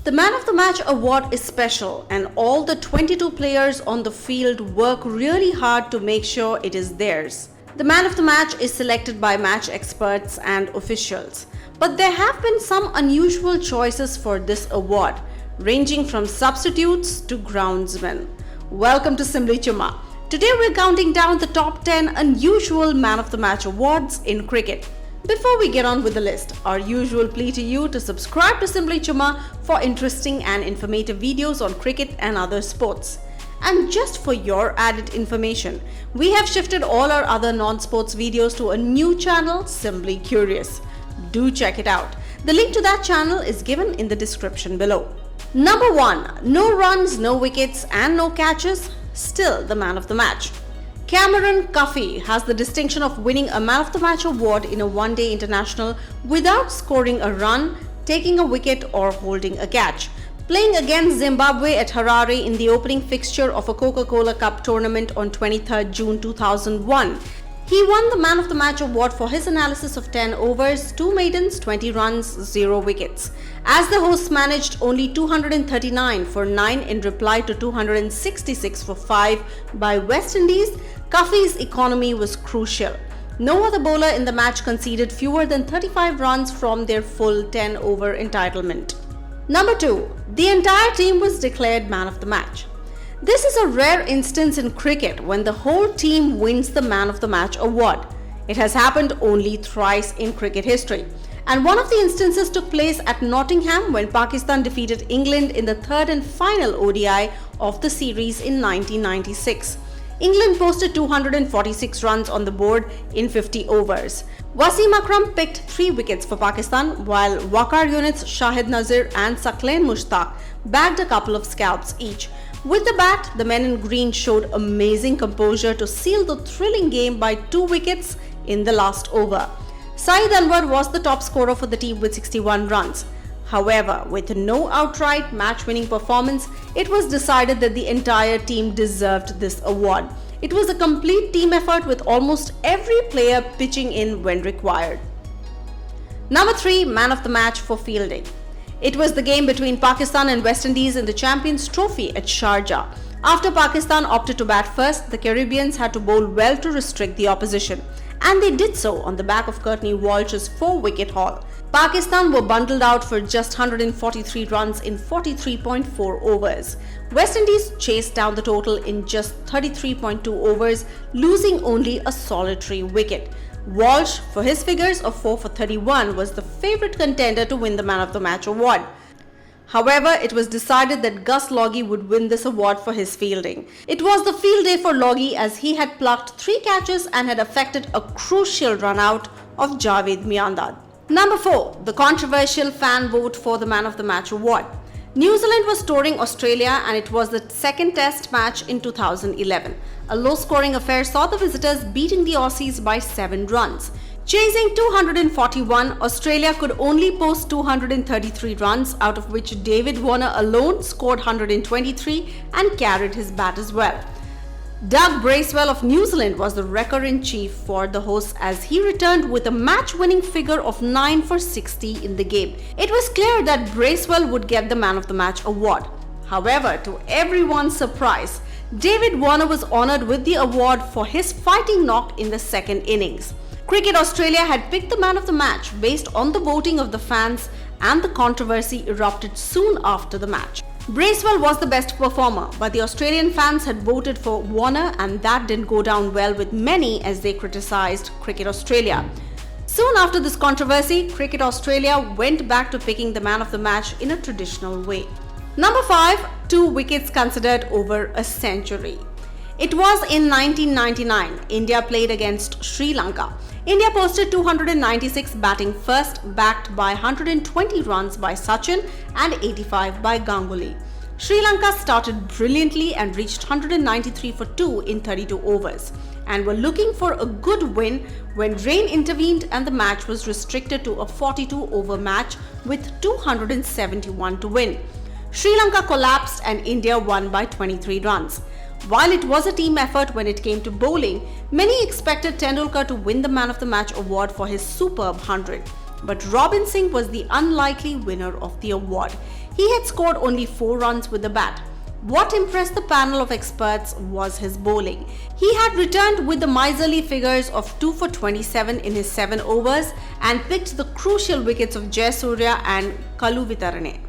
The Man of the Match award is special, and all the 22 players on the field work really hard to make sure it is theirs. The Man of the Match is selected by match experts and officials. But there have been some unusual choices for this award, ranging from substitutes to groundsmen. Welcome to Simbly Chumma. Today we're counting down the top 10 unusual Man of the Match awards in cricket. Before we get on with the list, our usual plea to you to subscribe to Simbly Chumma for interesting and informative videos on cricket and other sports. And just for your added information, we have shifted all our other non-sports videos to a new channel, Simbly Curious. Do check it out. The link to that channel is given in the description below. Number 1. No runs, no wickets and no catches, still the Man of the Match. Cameron Cuffey has the distinction of winning a Man of the Match award in a one-day international without scoring a run, taking a wicket or holding a catch. Playing against Zimbabwe at Harare in the opening fixture of a Coca-Cola Cup tournament on 23rd June 2001, he won the Man of the Match award for his analysis of 10 overs, 2 maidens, 20 runs, 0 wickets. As the hosts managed only 239 for 9 in reply to 266 for 5 by West Indies, Cuffey's economy was crucial. No other bowler in the match conceded fewer than 35 runs from their full 10-over entitlement. Number 2. The entire team was declared Man of the Match. This is a rare instance in cricket when the whole team wins the Man of the Match award. It has happened only thrice in cricket history. And one of the instances took place at Nottingham when Pakistan defeated England in the third and final ODI of the series in 1996. England posted 246 runs on the board in 50 overs. Wasim Akram picked 3 wickets for Pakistan, while Waqar Yunus, Shahid Nazir and Saqlain Mushtaq bagged a couple of scalps each. With the bat, the men in green showed amazing composure to seal the thrilling game by 2 wickets in the last over. Saeed Anwar was the top scorer for the team with 61 runs. However, with no outright match-winning performance, it was decided that the entire team deserved this award. It was a complete team effort with almost every player pitching in when required. Number 3. Man of the Match for fielding. It was the game between Pakistan and West Indies in the Champions Trophy at Sharjah. After Pakistan opted to bat first, the Caribbeans had to bowl well to restrict the opposition. And they did so on the back of Courtney Walsh's 4-wicket haul. Pakistan were bundled out for just 143 runs in 43.4 overs. West Indies chased down the total in just 33.2 overs, losing only a solitary wicket. Walsh, for his figures of 4 for 31, was the favourite contender to win the Man of the Match award. However, it was decided that Gus Logie would win this award for his fielding. It was the field day for Logie as he had plucked 3 catches and had effected a crucial run out of Javed Miandad. Number 4. The controversial fan vote for the Man of the Match award. New Zealand was touring Australia and it was the second test match in 2011. A low-scoring affair saw the visitors beating the Aussies by 7 runs. Chasing 241, Australia could only post 233 runs, out of which David Warner alone scored 123 and carried his bat as well. Doug Bracewell of New Zealand was the wrecker-in-chief for the hosts as he returned with a match-winning figure of 9 for 60 in the game. It was clear that Bracewell would get the Man of the Match award. However, to everyone's surprise, David Warner was honoured with the award for his fighting knock in the second innings. Cricket Australia had picked the Man of the Match based on the voting of the fans, and the controversy erupted soon after the match. Bracewell was the best performer, but the Australian fans had voted for Warner and that didn't go down well with many as they criticised Cricket Australia. Soon after this controversy, Cricket Australia went back to picking the Man of the Match in a traditional way. Number 5. 2 wickets considered over a century. It was in 1999. India played against Sri Lanka. India posted 296 batting first, backed by 120 runs by Sachin and 85 by Ganguly. Sri Lanka started brilliantly and reached 193 for 2 in 32 overs and were looking for a good win when rain intervened and the match was restricted to a 42-over match with 271 to win. Sri Lanka collapsed and India won by 23 runs. While it was a team effort when it came to bowling, many expected Tendulkar to win the Man of the Match award for his superb 100. But Robin Singh was the unlikely winner of the award. He had scored only 4 runs with the bat. What impressed the panel of experts was his bowling. He had returned with the miserly figures of 2 for 27 in his 7 overs and picked the crucial wickets of Jayasurya and Kalu Vitarane.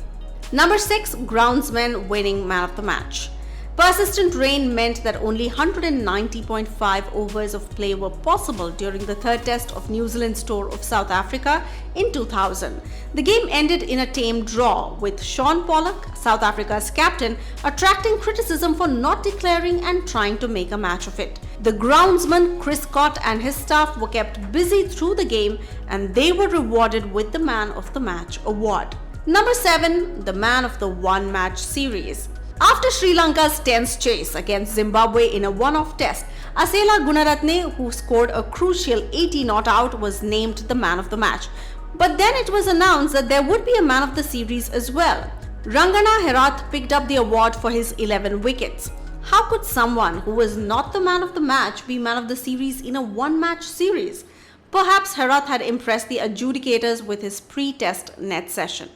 Number 6. Groundsmen winning man of the match. Persistent rain meant that only 190.5 overs of play were possible during the third test of New Zealand's tour of South Africa in 2000. The game ended in a tame draw, with Sean Pollock, South Africa's captain, attracting criticism for not declaring and trying to make a match of it. The groundsman Chris Scott and his staff were kept busy through the game, and they were rewarded with the Man of the Match award. Number 7. The Man of the One-Match Series. After Sri Lanka's tense chase against Zimbabwe in a one-off test, Asela Gunaratne, who scored a crucial 80 not out, was named the man of the match. But then it was announced that there would be a man of the series as well. Rangana Herath picked up the award for his 11 wickets. How could someone who was not the man of the match be man of the series in a one-match series? Perhaps Herath had impressed the adjudicators with his pre-test net session.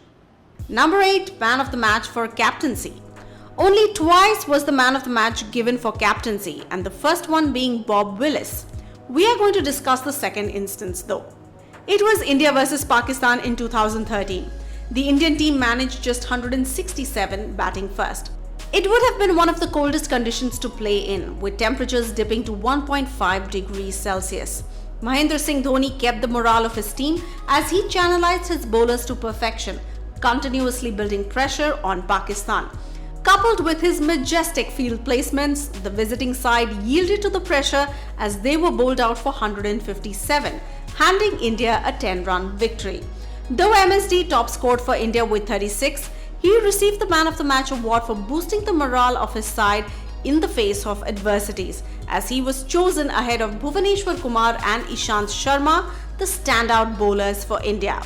Number 8. Man of the match for captaincy. Only twice was the man of the match given for captaincy, and the first one being Bob Willis. We are going to discuss the second instance though. It was India versus Pakistan in 2013. The Indian team managed just 167 batting first. It would have been one of the coldest conditions to play in, with temperatures dipping to 1.5 degrees Celsius. Mahendra Singh Dhoni kept the morale of his team as he channelized his bowlers to perfection, continuously building pressure on Pakistan. Coupled with his majestic field placements, the visiting side yielded to the pressure as they were bowled out for 157, handing India a 10-run victory. Though MSD top scored for India with 36, he received the Man of the Match award for boosting the morale of his side in the face of adversities, as he was chosen ahead of Bhuvaneshwar Kumar and Ishant Sharma, the standout bowlers for India.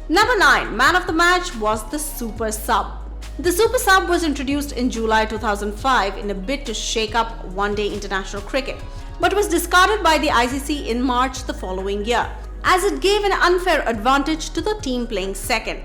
Number 9. Man of the Match was the Super Sub. The Super Sub was introduced in July 2005 in a bid to shake up one-day international cricket, but was discarded by the ICC in March the following year, as it gave an unfair advantage to the team playing second.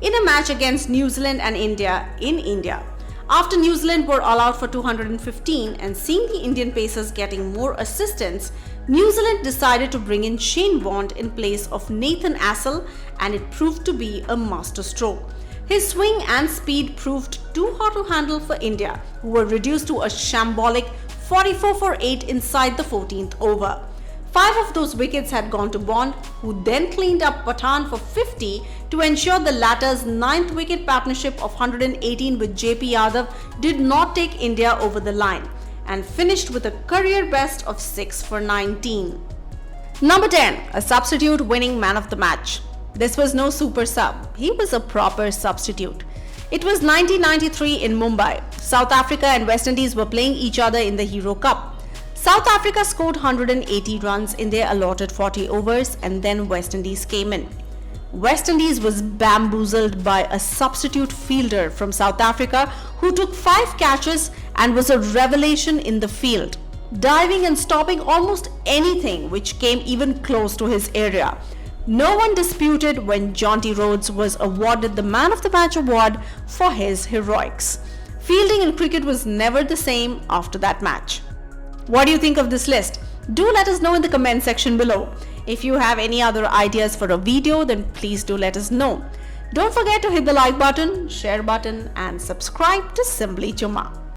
In a match against New Zealand and India in India, after New Zealand were all out for 215 and seeing the Indian pacers getting more assistance, New Zealand decided to bring in Shane Bond in place of Nathan Assel, and it proved to be a masterstroke. His swing and speed proved too hard to handle for India, who were reduced to a shambolic 44 for 8 inside the 14th over. 5 of those wickets had gone to Bond, who then cleaned up Pathan for 50 to ensure the latter's 9th wicket partnership of 118 with JP Yadav did not take India over the line, and finished with a career best of 6 for 19. Number 10. A substitute winning man of the match. This was no super sub, he was a proper substitute. It was 1993 in Mumbai. South Africa and West Indies were playing each other in the Hero Cup. South Africa scored 180 runs in their allotted 40 overs, and then West Indies came in. West Indies was bamboozled by a substitute fielder from South Africa who took 5 catches and was a revelation in the field, diving and stopping almost anything which came even close to his area. No one disputed when Jonty Rhodes was awarded the Man of the Match award for his heroics. Fielding in cricket was never the same after that match. What do you think of this list? Do let us know in the comment section below. If you have any other ideas for a video, then please do let us know. Don't forget to hit the like button, share button and subscribe to Simbly Chumma.